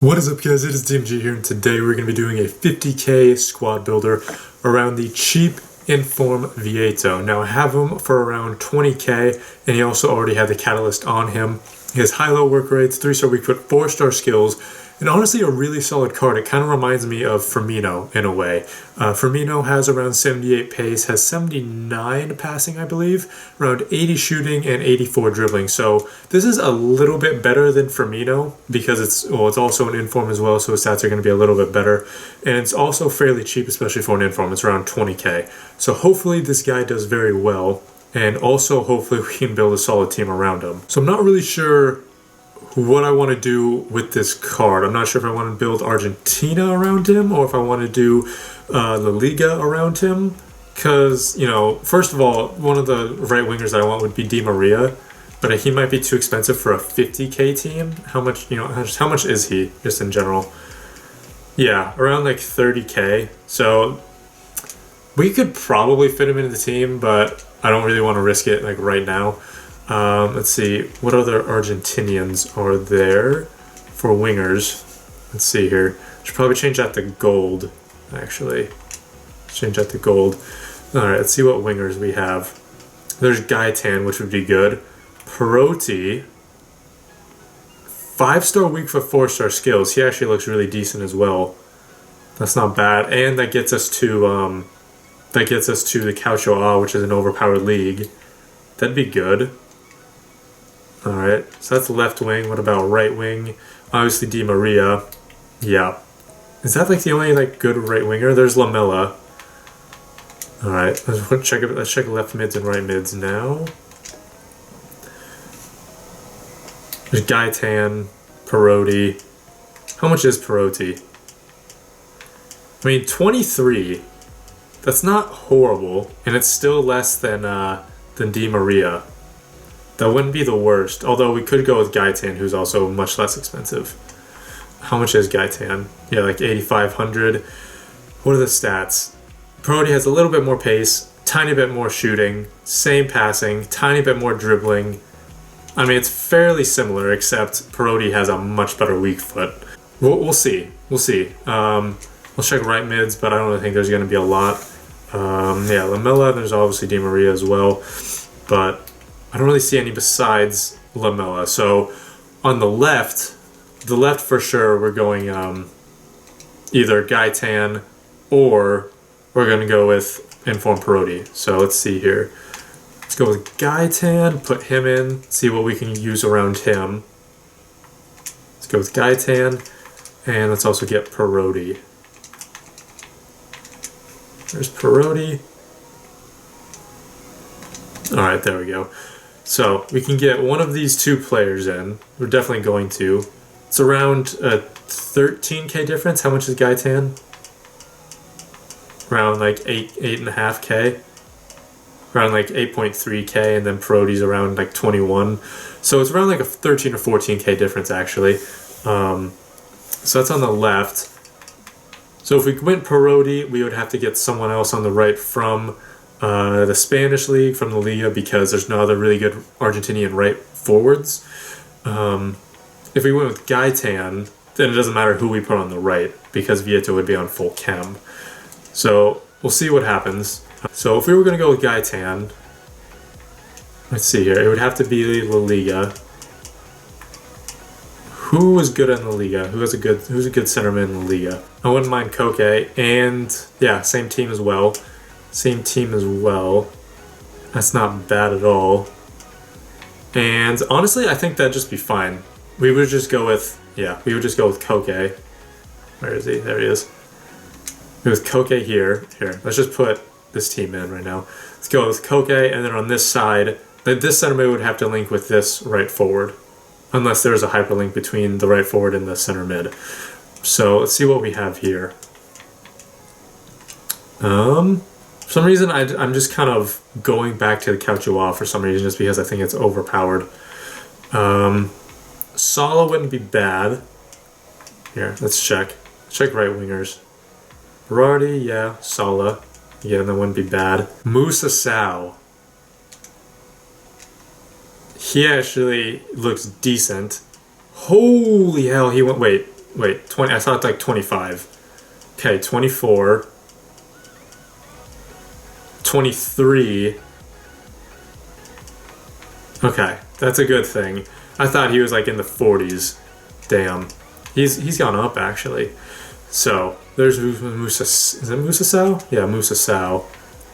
What is up, guys? It is DMG here, and today we're going to be doing a 50k squad builder around the cheap Inform Vietto. Now I have him for around 20k, and he also already had the catalyst on him. He has high-low work rates, 3-star weak foot, 4-star skills, and honestly a really solid card. It kind of reminds me of Firmino in a way. Firmino has around 78 pace, has 79 passing, I believe, around 80 shooting and 84 dribbling. So this is a little bit better than Firmino because it's also an Inform as well, so his stats are going to be a little bit better. And it's also fairly cheap, especially for an Inform. It's around 20k. So hopefully this guy does very well. And also hopefully we can build a solid team around him. So I'm not really sure what I want to do with this card. I'm not sure if I want to build Argentina around him or if I want to do La Liga around him. Because, you know, first of all, one of the right wingers that I want would be Di Maria, but he might be too expensive for a 50k team. How much, how much is he just in general? Yeah, around like 30k. So we could probably fit him into the team, but I don't really want to risk it like right now. Let's see, what other Argentinians are there for wingers? Let's see here. Should probably change that to gold, actually. Change that to gold. Alright, let's see what wingers we have. There's Gaetan, which would be good. Perotti. 5-star weak foot, 4-star skills. He actually looks really decent as well. That's not bad. And that gets us to the Calcio A, which is an overpowered league. That'd be good. Alright, so that's left wing. What about right wing? Obviously Di Maria. Yeah. Is that like the only like good right winger? There's Lamela. Alright, let's check left mids and right mids now. There's Gaetan, Perotti. How much is Perotti? I mean, 23. That's not horrible, and it's still less than Di Maria. That wouldn't be the worst, although we could go with Gaetan, who's also much less expensive. How much is Gaetan? Yeah, like 8,500. What are the stats? Perotti has a little bit more pace, tiny bit more shooting, same passing, tiny bit more dribbling. I mean, it's fairly similar, except Perotti has a much better weak foot. We'll see. We'll see. We'll check right mids, but I don't really think there's going to be a lot. Yeah, Lamela, there's obviously Di Maria as well, but I don't really see any besides Lamela. So on the left for sure, we're going either Gaetan or we're going to go with Inform Perotti. So let's see here. Let's go with Gaetan, put him in, see what we can use around him. Let's go with Gaetan, and let's also get Perotti. There's Perotti. Alright, there we go. So we can get one of these two players in. We're definitely going to. It's around a 13k difference. How much is Gaetan? Around like 8.5k. Around like 8.3k, and then Perotti's around like 21. So it's around like a 13 or 14k difference actually. So that's on the left. So if we went Perotti, we would have to get someone else on the right from the Spanish league, from the Liga, because there's no other really good Argentinian right forwards. If we went with Gaetan, then it doesn't matter who we put on the right, because Vietto would be on full chem. So we'll see what happens. So if we were going to go with Gaetan, let's see here, it would have to be La Liga. Who is good in La Liga? Who's a good centerman in La Liga? I wouldn't mind Koke, and yeah, same team as well. Same team as well. That's not bad at all. And honestly, I think that'd just be fine. We would just go with, yeah, we would just go with Koke. Where is he? There he is. With Koke here. Here, let's just put this team in right now. Let's go with Koke, and then on this side, this center mid would have to link with this right forward. Unless there's a hyperlink between the right forward and the center mid. So let's see what we have here. For some reason, I'm just kind of going back to the Calcio A for some reason, just because I think it's overpowered. Sala wouldn't be bad. Here, let's check. Check right wingers. Berardi, yeah. Sala. Yeah, that wouldn't be bad. Musa Sao. He actually looks decent. Holy hell, he went, wait, Wait, 20. I thought it's like 25. Okay, 24. 23. Okay, that's a good thing. I thought he was like in the 40s. Damn. He's gone up actually. So there's Musa. Is it Musa Sao? Yeah, Musa Sao.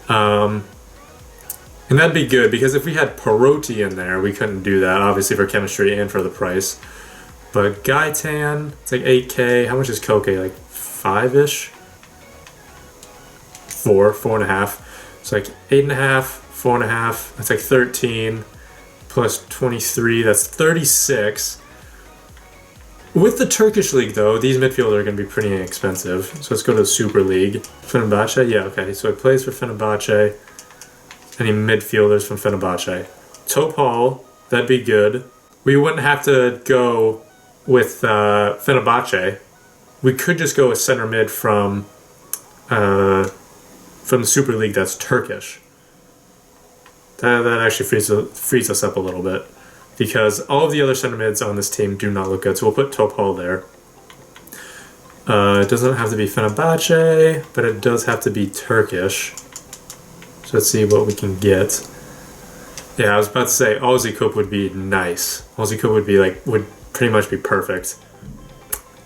And that'd be good because if we had Perotti in there, we couldn't do that. Obviously for chemistry and for the price. But Gaitan, it's like 8K. How much is Koke? Like 5-ish? 4.5. So like 8.5, 4.5. That's like 13 plus 23. That's 36. With the Turkish league, though, these midfielders are going to be pretty inexpensive. So let's go to the Super League. Fenerbahce? Yeah, okay. So it plays for Fenerbahce. Any midfielders from Fenerbahce? Topal, that'd be good. We wouldn't have to go with Fenerbahce. We could just go with center mid from the Super League that's Turkish. That actually frees us up a little bit. Because all of the other center mids on this team do not look good. So we'll put Topal there. It doesn't have to be Fenerbahce, but it does have to be Turkish. So let's see what we can get. Yeah, I was about to say Aussie Cup would be nice. Aussie Cup would pretty much be perfect.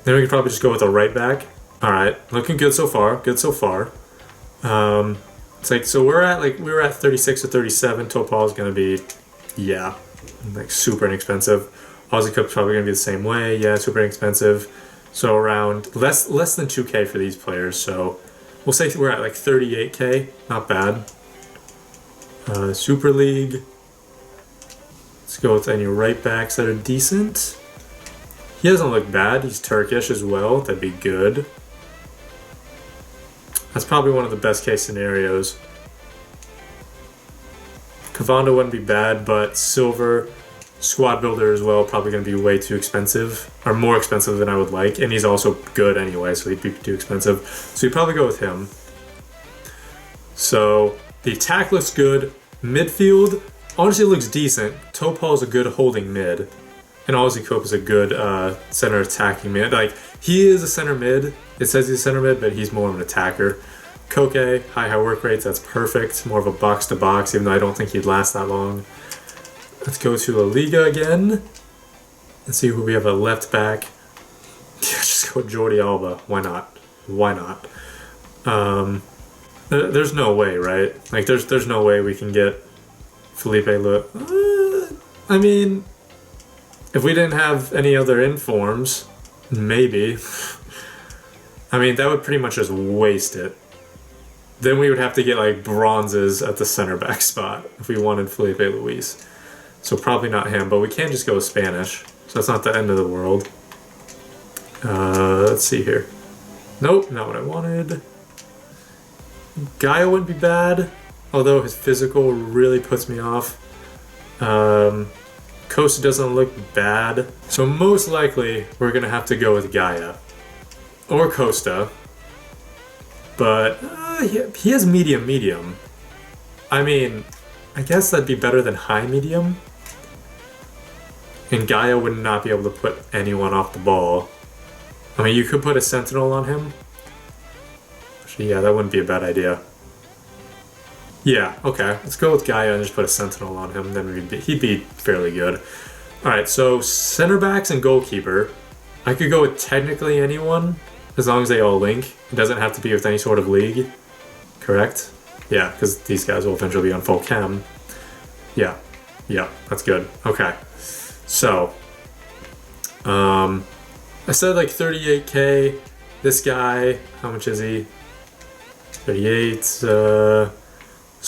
Then we could probably just go with a right back. All right, looking good so far. Good so far. It's like so we were at 36 or 37. Topal is gonna be, yeah, like super inexpensive. Aussie Cup's probably gonna be the same way. Yeah, super inexpensive. So around less than 2K for these players. So we'll say we're at like 38K. Not bad. Super League. Let's go with any right backs that are decent. He doesn't look bad. He's Turkish as well. That'd be good. That's probably one of the best case scenarios. Kavanda wouldn't be bad, but Silver, squad builder as well, probably going to be way too expensive. Or more expensive than I would like. And he's also good anyway, so he'd be too expensive. So you'd probably go with him. So the attack looks good. Midfield, honestly looks decent. Topal is a good holding mid. And Aussie Cope is a good center attacking mid. Like, he is a center mid. It says he's a center mid, but he's more of an attacker. Koke, high work rates, that's perfect. More of a box-to-box, even though I don't think he'd last that long. Let's go to La Liga again. Let's see who we have a left back. Yeah, just go Jordi Alba. Why not? Why not? There's no way, right? Like, there's no way we can get Felipe Lu. I mean, if we didn't have any other informs, maybe. I mean, that would pretty much just waste it. Then we would have to get like bronzes at the center back spot if we wanted Felipe Luis. So probably not him, but we can just go with Spanish. So that's not the end of the world. Let's see here. Nope, not what I wanted. Gaia wouldn't be bad, although his physical really puts me off. Costa doesn't look bad. So most likely we're going to have to go with Gaia. Or Costa. But he has medium. I mean, I guess that'd be better than high medium. And Gaia would not be able to put anyone off the ball. I mean, you could put a sentinel on him. Actually, yeah, that wouldn't be a bad idea. Yeah, okay. Let's go with Gaia and just put a sentinel on him. Then he'd be fairly good. Alright, so center backs and goalkeeper. I could go with technically anyone, as long as they all link. It doesn't have to be with any sort of league. Correct? Yeah, because these guys will eventually be on full chem. Yeah, that's good. Okay. So, I said like 38K. This guy, how much is he? 38. So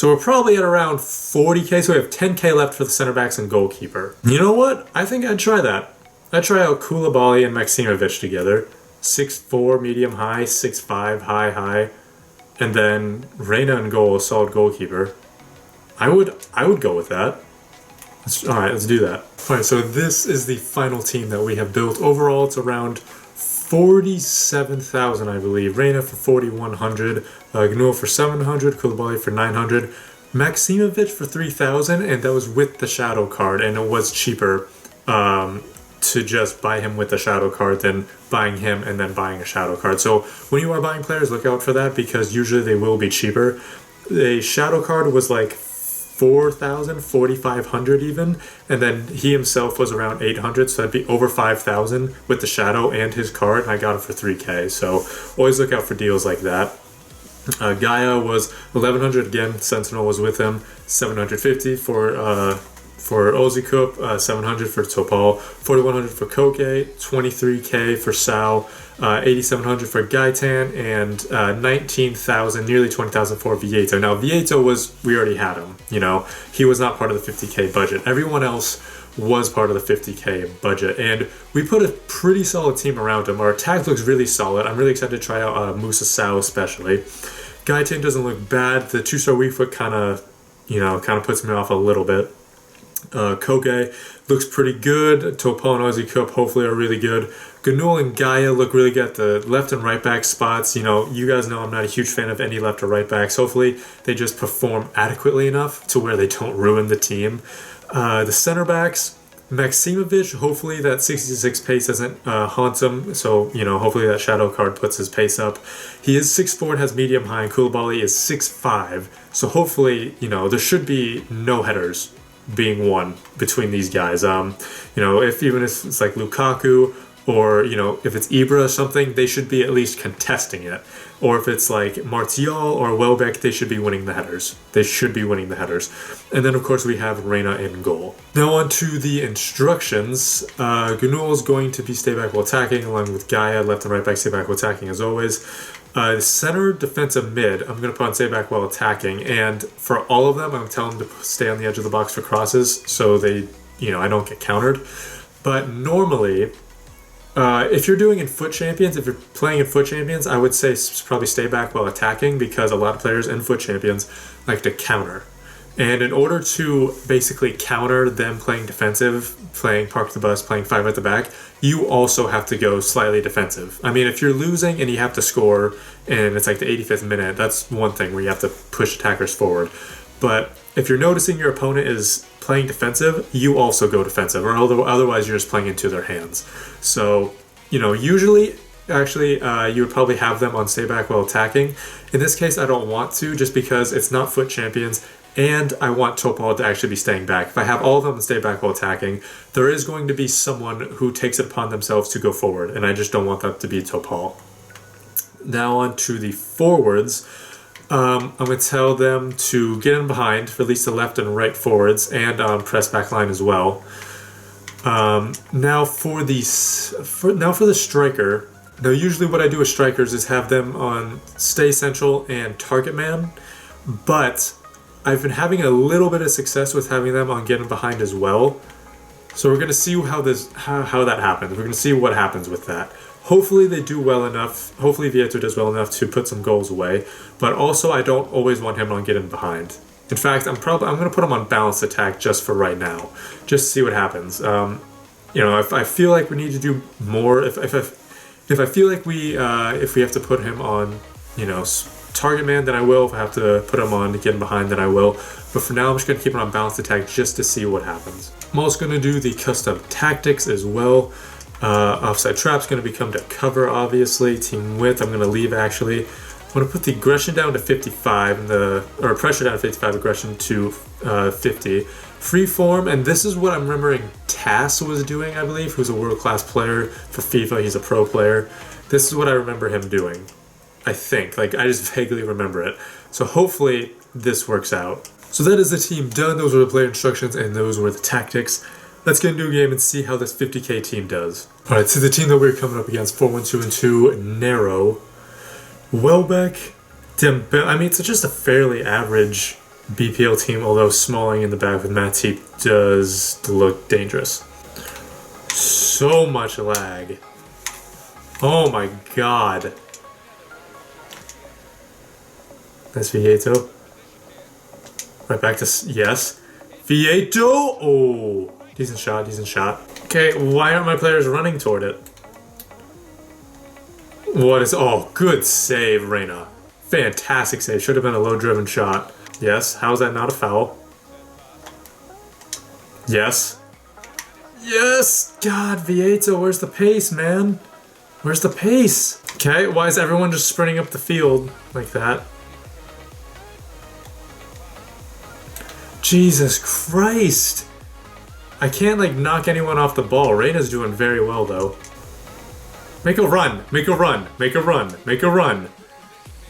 we're probably at around 40K. So we have 10K left for the center backs and goalkeeper. You know what? I think I'd try that. I'd try out Koulibaly and Maximovic together. 6'4", medium high, 6'5", high. And then Reina in goal, a solid goalkeeper. I would go with that. Alright, let's do that. Alright, so this is the final team that we have built. Overall, it's around 47,000, I believe. Reina for 4,100, Gnul for 700, Koulibaly for 900, Maximovic for 3,000, and that was with the shadow card, and it was cheaper to just buy him with a shadow card than buying him and then buying a shadow card. So when you are buying players, look out for that, because usually they will be cheaper. A shadow card was like 4,000, 4,500 even, and then he himself was around 800, so that'd be over 5,000 with the shadow and his card, and I got him for 3k. So always look out for deals like that. Gaia was 1,100 again. Sentinel was with him. 750 for Ozikup, 700 for Topal, 4,100 for Koke, 23k for Sao, 8,700 for Gaitan, and 19,000, nearly 20,000 for Vietto. Now Vietto we already had him. You know, he was not part of the 50k budget. Everyone else was part of the 50k budget, and we put a pretty solid team around him. Our attack looks really solid. I'm really excited to try out Musa Sao especially. Gaitan doesn't look bad. The 2-star weak foot kind of puts me off a little bit. Koge looks pretty good. Topal and Ozikup hopefully are really good. Ganul and Gaia look really good at the left and right back spots. You know, you guys know I'm not a huge fan of any left or right backs. Hopefully they just perform adequately enough to where they don't ruin the team. The center backs, Maximovic, hopefully that 66 pace doesn't haunt him, so, you know, hopefully that shadow card puts his pace up. He is 6'4" and has medium high, and Koulibaly is 6'5", so hopefully, you know, there should be no headers being won between these guys. You know, even if it's like Lukaku, or, you know, if it's Ibra or something, they should be at least contesting it. Or if it's like Martial or Welbeck, they should be winning the headers. They should be winning the headers. And then, of course, we have Reina in goal. Now on to the instructions. Ganul is going to be stay back while attacking, along with Gaia, left and right back, stay back while attacking as always. Center defensive mid, I'm going to put on stay back while attacking. And for all of them, I'm telling them to stay on the edge of the box for crosses so they, you know, I don't get countered. But normally, if you're doing in Foot Champions, if you're playing in Foot Champions, I would say probably stay back while attacking, because a lot of players in Foot Champions like to counter. And in order to basically counter them playing defensive, playing park the bus, playing 5 at the back, you also have to go slightly defensive. I mean, if you're losing and you have to score and it's like the 85th minute, that's one thing where you have to push attackers forward. But if you're noticing your opponent is playing defensive, you also go defensive, or otherwise you're just playing into their hands. So, you know, usually, actually, you would probably have them on stay back while attacking. In this case, I don't want to, just because it's not Foot Champions, and I want Topal to actually be staying back. If I have all of them on stay back while attacking, there is going to be someone who takes it upon themselves to go forward, and I just don't want that to be Topal. Now on to the forwards. I'm going to tell them to get in behind for at least the left and right forwards, and press back line as well. Now for the striker. Now usually what I do with strikers is have them on stay central and target man, but I've been having a little bit of success with having them on getting behind as well. So we're going to see how that happens. We're going to see what happens with that. Hopefully they do well enough. Hopefully Vietto does well enough to put some goals away. But also I don't always want him on getting behind. In fact, I'm going to put him on balanced attack just for right now, just to see what happens. You know, if I feel like we need to do more, if I feel like if we have to put him on, you know, target man, then I will. If I have to put him on getting behind, then I will. But for now, I'm just going to keep him on balanced attack just to see what happens. I'm also going to do the custom tactics as well. Offside trap's going to become to cover, obviously. Team width, I'm going to leave actually. I'm going to put the aggression down to 55, or pressure down to 55, aggression to 50. Free form, and this is what I'm remembering Tass was doing, I believe, who's a world-class player for FIFA. He's a pro player. This is what I remember him doing, I think. Like, I just vaguely remember it. So hopefully this works out. So that is the team done. Those were the player instructions, and those were the tactics. Let's get into a game and see how this 50k team does. Alright, so the team that we're coming up against, 4-1-2-2, Narrow, Welbeck, I mean, it's just a fairly average BPL team, although Smalling in the back with Matip does look dangerous. So much lag. Oh my god. That's Vietto. Right back to, yes. Vietto! Oh, decent shot, decent shot. Okay, why aren't my players running toward it? What is, oh, good save, Reina. Fantastic save, should have been a low-driven shot. Yes, how is that not a foul? Yes. Yes! God, Vietto, where's the pace, man? Where's the pace? Okay, why is everyone just sprinting up the field like that? Jesus Christ! I can't, like, knock anyone off the ball. Reyna's doing very well, though. Make a run! Make a run! Make a run! Make a run!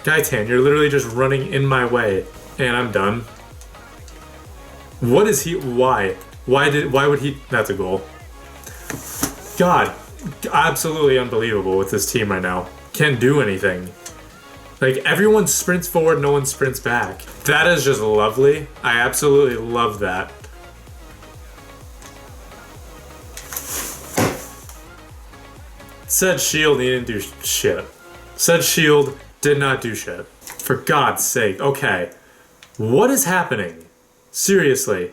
Gaitan, you're literally just running in my way. And I'm done. What is he? Why? Why would he? That's a goal. God, absolutely unbelievable with this team right now. Can't do anything. Like, everyone sprints forward, no one sprints back. That is just lovely. I absolutely love that. Said shield, he didn't do shit. Said shield did not do shit. For God's sake. Okay. What is happening? Seriously.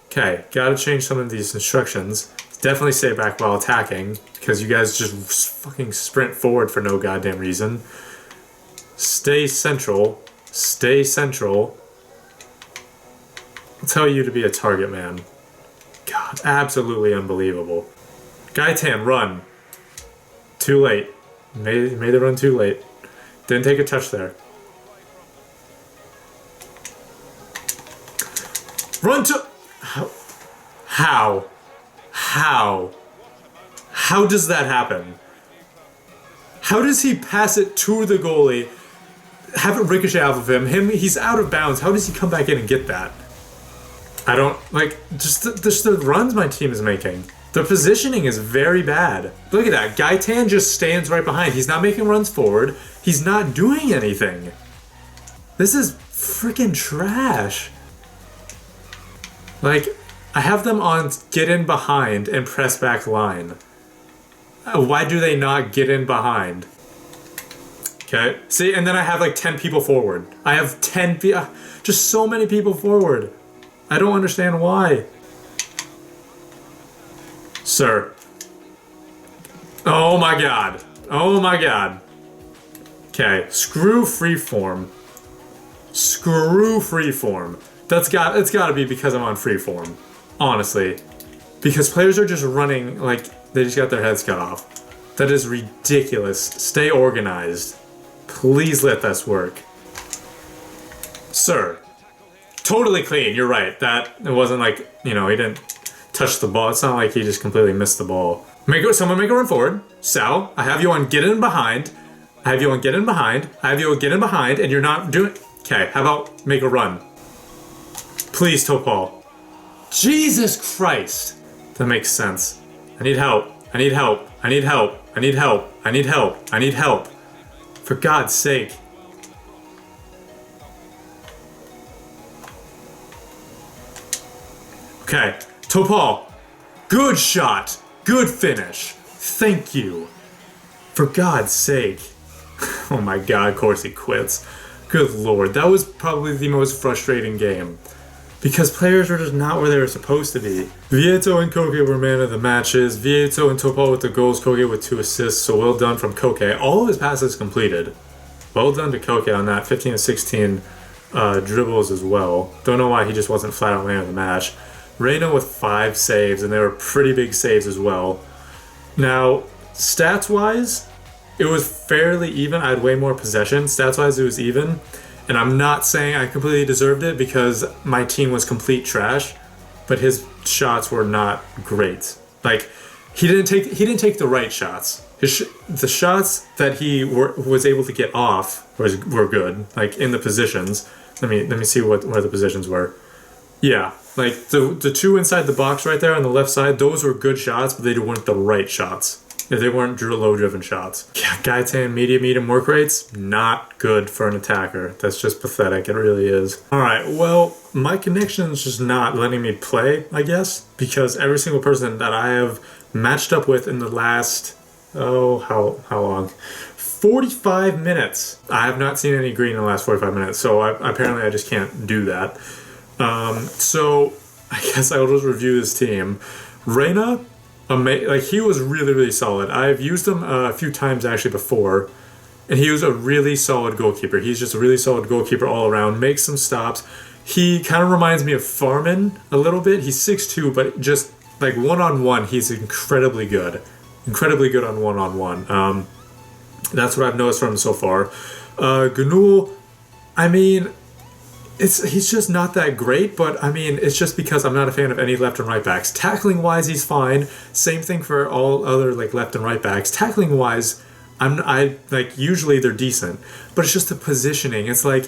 Okay, gotta change some of these instructions. Definitely stay back while attacking, because you guys just fucking sprint forward for no goddamn reason. Stay central. Stay central. I'll tell you to be a target man. God, absolutely unbelievable. Gaitan, run. Too late. Made the run too late. Didn't take a touch there. Run to... How? How? How does that happen? How does he pass it to the goalie, have it ricochet off of him, he's out of bounds, how does he come back in and get that? I don't, like, just the runs my team is making. The positioning is very bad. Look at that, Gaitan just stands right behind. He's not making runs forward. He's not doing anything. This is freaking trash. Like, I have them on get in behind and press back line. Why do they not get in behind? Okay, see, and then I have like 10 people forward. I have 10 people, just so many people forward. I don't understand why. Sir. Oh my god. Oh my god. Okay, screw freeform. Screw freeform. It's gotta be because I'm on freeform. Honestly. Because players are just running like they just got their heads cut off. That is ridiculous. Stay organized. Please let this work. Sir. Totally clean, you're right. That, it wasn't like, you know, he didn't touch the ball. It's not like he just completely missed the ball. Someone make a run forward. Sal, I have you on get in behind. I have you on get in behind. I have you on get in behind, and you're not doing... Okay, how about make a run? Please, Topal. Jesus Christ! That makes sense. I need help. I need help. I need help. I need help. I need help. I need help. For God's sake. Okay, Topal. Good shot. Good finish. Thank you. For God's sake. Oh my god, of course he quits. Good lord, that was probably the most frustrating game. Because players were just not where they were supposed to be. Vietto and Koke were man of the matches. Vietto and Topal with the goals, Koke with 2 assists, so well done from Koke. All of his passes completed. Well done to Koke on that, 15 to 16 dribbles as well. Don't know why he just wasn't flat out man of the match. Reyna with 5 saves, and they were pretty big saves as well. Now, stats-wise, it was fairly even. I had way more possession. Stats-wise, it was even. And I'm not saying I completely deserved it because my team was complete trash, but his shots were not great. Like, he didn't take the right shots. The shots that he was able to get off were good, like in the positions. Let me see where the positions were. Yeah, like the 2 inside the box right there on the left side, those were good shots, but they weren't the right shots. They weren't low-driven shots. Yeah, Gaitan, medium work rates, not good for an attacker. That's just pathetic, it really is. Alright, well, my connection's just not letting me play, I guess, because every single person that I have matched up with in the last, how long? 45 minutes. I have not seen any green in the last 45 minutes, so apparently I just can't do that. So I guess I'll just review this team. Reyna, like, he was really, really solid. I've used him a few times actually before, and he was a really solid goalkeeper. He's just a really solid goalkeeper all around, makes some stops. He kind of reminds me of Farman a little bit. He's 6'2", but just like one-on-one, he's incredibly good. Incredibly good on one-on-one. That's what I've noticed from him so far. Gnoul, I mean, he's just not that great, but I mean, it's just because I'm not a fan of any left and right backs. Tackling wise, he's fine. Same thing for all other like left and right backs. Tackling wise, I like usually they're decent, but it's just the positioning. It's like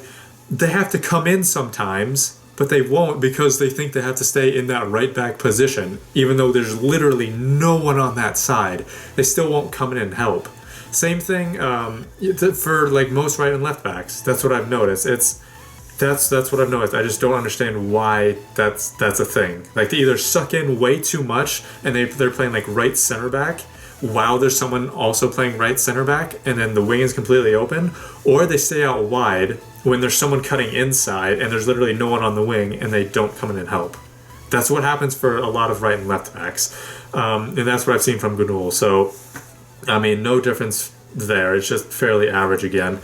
they have to come in sometimes, but they won't because they think they have to stay in that right back position, even though there's literally no one on that side. They still won't come in and help. Same thing for like most right and left backs. That's what I've noticed. That's what I've noticed. I just don't understand why that's a thing. Like they either suck in way too much and they're playing like right center back while there's someone also playing right center back and then the wing is completely open, or they stay out wide when there's someone cutting inside and there's literally no one on the wing and they don't come in and help. That's what happens for a lot of right and left backs. And that's what I've seen from Gnoul. So, I mean, no difference there. It's just fairly average again.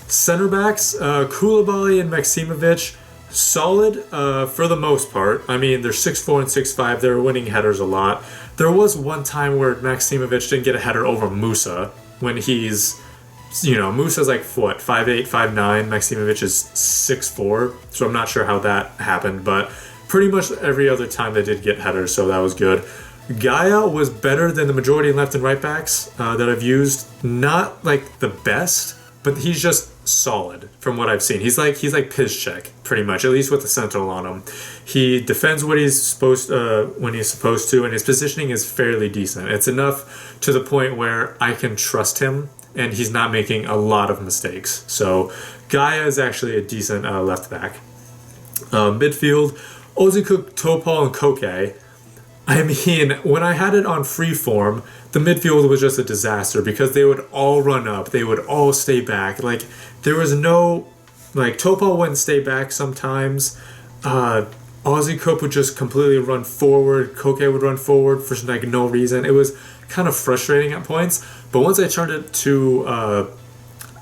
Center backs, Koulibaly and Maksimovic, solid for the most part. I mean, they're 6'4" and 6'5". They're winning headers a lot. There was one time where Maksimovic didn't get a header over Musa when he's, you know, Musa's like, what, 5'8", 5'9". Maksimovic is 6'4", so I'm not sure how that happened, but pretty much every other time they did get headers, so that was good. Gaia was better than the majority of left and right backs that I've used. Not like the best, but he's just solid from what I've seen. He's like Piszczek, pretty much, at least with the sentinel on him. He defends what he's supposed when he's supposed to, and his positioning is fairly decent. It's enough to the point where I can trust him, and he's not making a lot of mistakes. So Gaia is actually a decent left back. Midfield, Ozikuk, Topal, and Koke. I mean, when I had it on freeform, the midfield was just a disaster because they would all run up, they would all stay back. Like, there was no, like, Topal wouldn't stay back sometimes. Ozzy would just completely run forward. Koke would run forward for like no reason. It was kind of frustrating at points. But once I turned it to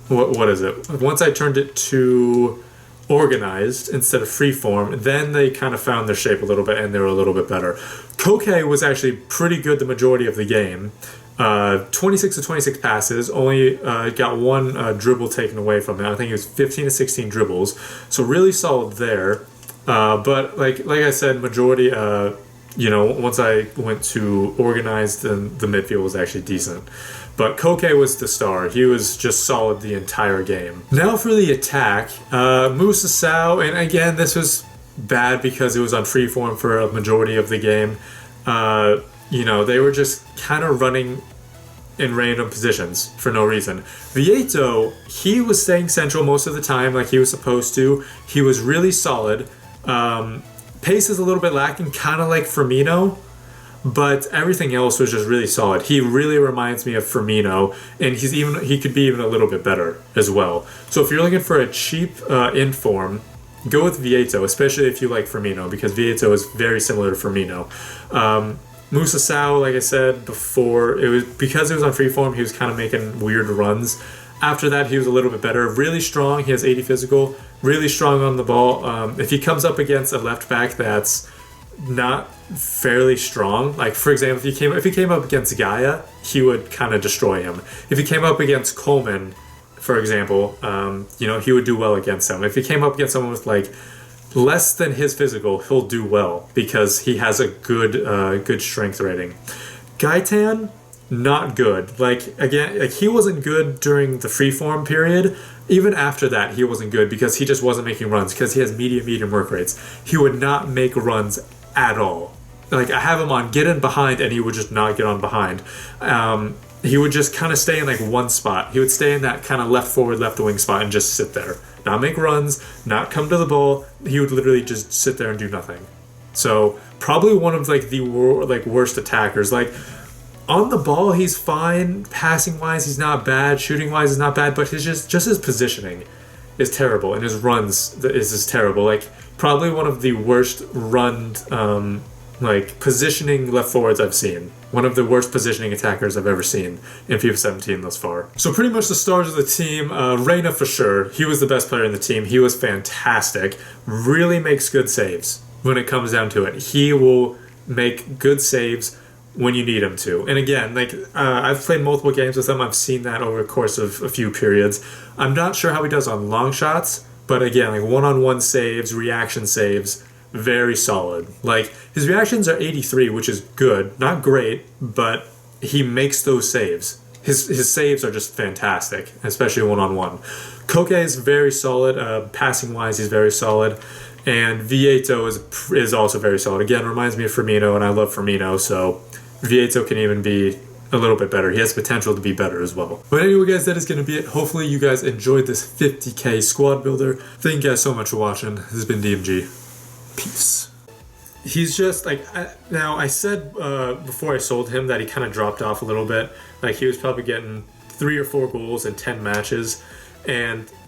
what is it? Once I turned it to organized instead of freeform, then they kind of found their shape a little bit and they were a little bit better. Koke was actually pretty good the majority of the game. 26 to 26 passes, only got one dribble taken away from him. I think it was 15 to 16 dribbles, so really solid there. But like I said, majority, you know, once I went to organized, then the midfield was actually decent. But Koke was the star. He was just solid the entire game. Now for the attack, Moussa Sow, and again, this was bad because it was on freeform for a majority of the game. You know, they were just kind of running in random positions for no reason. Vietto, he was staying central most of the time like he was supposed to. He was really solid. Pace is a little bit lacking, kind of like Firmino, but everything else was just really solid. He really reminds me of Firmino, and he could be even a little bit better as well. So if you're looking for a cheap inform, go with Vietto, especially if you like Firmino, because Vietto is very similar to Firmino. Moussa Sow, like I said before, because it was on freeform, he was kind of making weird runs. After that, he was a little bit better. Really strong. He has 80 physical. Really strong on the ball. If he comes up against a left back that's not fairly strong, like for example, if he came up against Gaia, he would kind of destroy him. If he came up against Coleman, for example, you know, he would do well against him. If he came up against someone with like less than his physical, he'll do well because he has a good strength rating. Gaetan, not good. Like again, like he wasn't good during the freeform period. Even after that, he wasn't good because he just wasn't making runs because he has medium work rates. He would not make runs at all. Like I have him on get in behind and he would just not get on behind. He would just kind of stay in like one spot. He would stay in that kind of left forward, left wing spot and just sit there. Not make runs, not come to the ball. He would literally just sit there and do nothing. So probably one of like the worst attackers. Like on the ball, he's fine. Passing wise, he's not bad. Shooting wise, he's not bad. But his his positioning is terrible, and his runs is terrible. Like probably one of the worst run like positioning left forwards I've seen. One of the worst positioning attackers I've ever seen in FIFA 17 thus far. So pretty much the stars of the team, Reyna for sure. He was the best player in the team. He was fantastic. Really makes good saves when it comes down to it. He will make good saves when you need him to. And again, like I've played multiple games with him. I've seen that over the course of a few periods. I'm not sure how he does on long shots, but again, like one-on-one saves, reaction saves, very solid. Like his reactions are 83, which is good, not great, but he makes those saves. His saves are just fantastic, especially one-on-one. Koke is very solid. Passing-wise, he's very solid. And Vietto is also very solid. Again, reminds me of Firmino, and I love Firmino, so Vietto can even be a little bit better. He has potential to be better as well. But anyway, guys, that is going to be it. Hopefully, you guys enjoyed this 50k squad builder. Thank you guys so much for watching. This has been DMG. Peace. He's just like, now I said before I sold him that he kind of dropped off a little bit. Like he was probably getting 3 or 4 goals in 10 matches, and